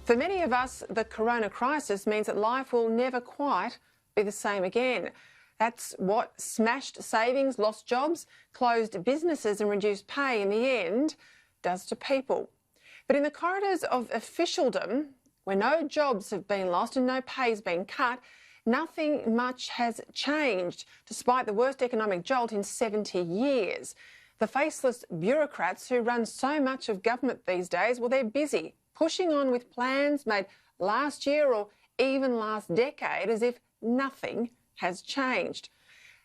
For many of us, the corona crisis means that life will never quite be the same again. That's what smashed savings, lost jobs, closed businesses and reduced pay in the end does to people. But in the corridors of officialdom, where no jobs have been lost and no pay's been cut, nothing much has changed, despite the worst economic jolt in 70 years. The faceless bureaucrats who run so much of government these days, well, they're busy pushing on with plans made last year or even last decade as if nothing has changed.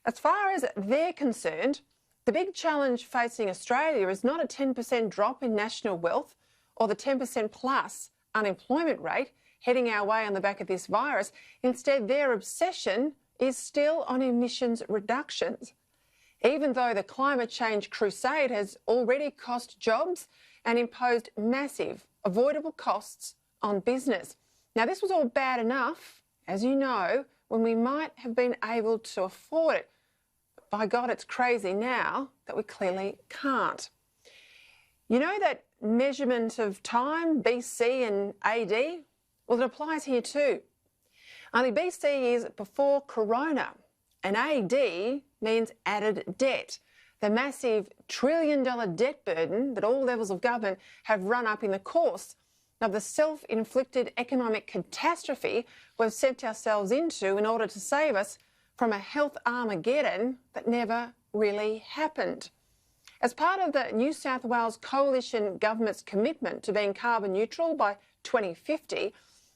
As far as they're concerned, the big challenge facing Australia is not a 10% drop in national wealth or the 10% plus unemployment rate heading our way on the back of this virus. Instead, their obsession is still on emissions reductions. Even though the climate change crusade has already cost jobs and imposed massive avoidable costs on business. Now, this was all bad enough, as you know, when we might have been able to afford it. But by God, it's crazy now that we clearly can't. You know that measurement of time, BC and AD? Well, it applies here too. Only BC is before Corona, and AD means added debt. The massive trillion-dollar debt burden that all levels of government have run up in the course of the self-inflicted economic catastrophe we've sent ourselves into in order to save us from a health Armageddon that never really happened. As part of the New South Wales Coalition Government's commitment to being carbon neutral by 2050,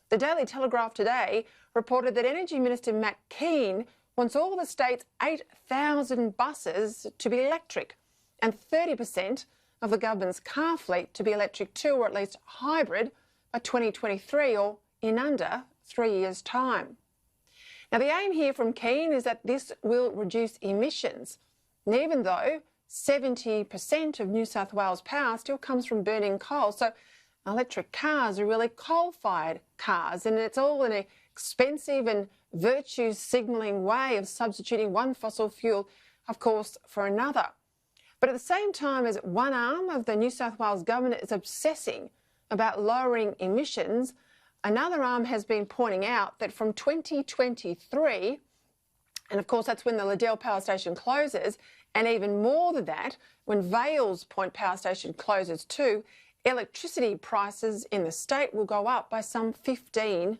the Daily Telegraph today reported that Energy Minister Matt Keane wants all the state's 8,000 buses to be electric and 30% of the government's car fleet to be electric too, or at least hybrid, by 2023 or in under 3 years' time. Now, the aim here from Keane is that this will reduce emissions. And even though 70% of New South Wales power still comes from burning coal, so electric cars are really coal-fired cars, and it's all an expensive and virtue signalling way of substituting one fossil fuel, of course, for another. But at the same time as one arm of the New South Wales government is obsessing about lowering emissions, another arm has been pointing out that from 2023, and of course that's when the Liddell Power Station closes, and even more than that, when Vales Point Power Station closes too, electricity prices in the state will go up by some 15%.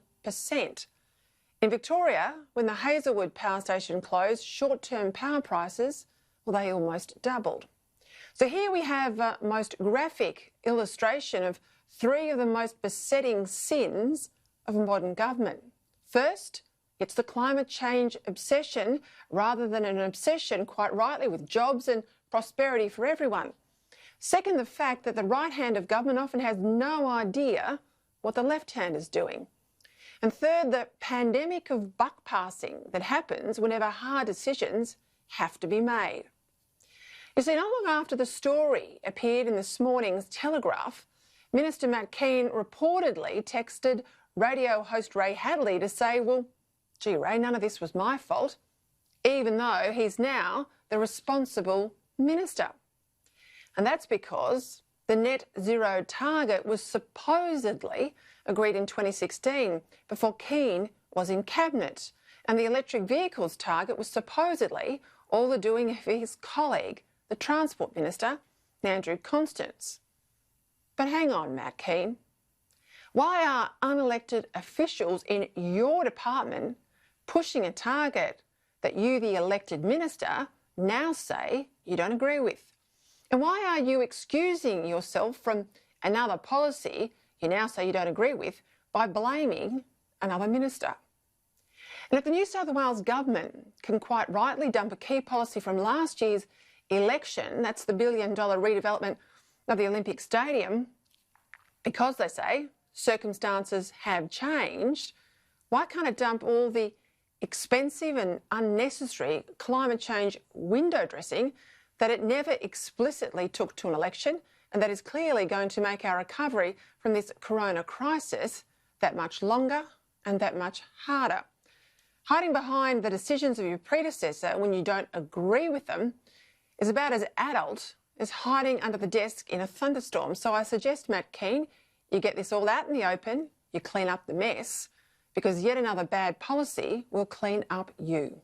In Victoria, when the Hazelwood Power Station closed, short-term power prices, well, they almost doubled. So here we have a most graphic illustration of three of the most besetting sins of modern government. First, it's the climate change obsession rather than an obsession, quite rightly, with jobs and prosperity for everyone. Second, the fact that the right hand of government often has no idea what the left hand is doing. And third, the pandemic of buck passing that happens whenever hard decisions have to be made. You see, not long after the story appeared in this morning's Telegraph, Minister Matt Keane reportedly texted radio host Ray Hadley to say, well, gee, Ray, none of this was my fault, even though he's now the responsible minister. And that's because the net zero target was supposedly agreed in 2016 before Keane was in Cabinet, and the electric vehicles target was supposedly all the doing of his colleague, the Transport Minister, Andrew Constance. But hang on, Matt Keane. Why are unelected officials in your department pushing a target that you, the elected minister, now say you don't agree with? And why are you excusing yourself from another policy you now say you don't agree with by blaming another minister? And if the New South Wales government can quite rightly dump a key policy from last year's election, that's the $1 billion redevelopment of the Olympic Stadium, because they say circumstances have changed, why can't it dump all the expensive and unnecessary climate change window dressing that it never explicitly took to an election and that is clearly going to make our recovery from this corona crisis that much longer and that much harder? Hiding behind the decisions of your predecessor when you don't agree with them is about as adult as hiding under the desk in a thunderstorm. So I suggest, Matt Keane, you get this all out in the open, you clean up the mess, because yet another bad policy will clean up you.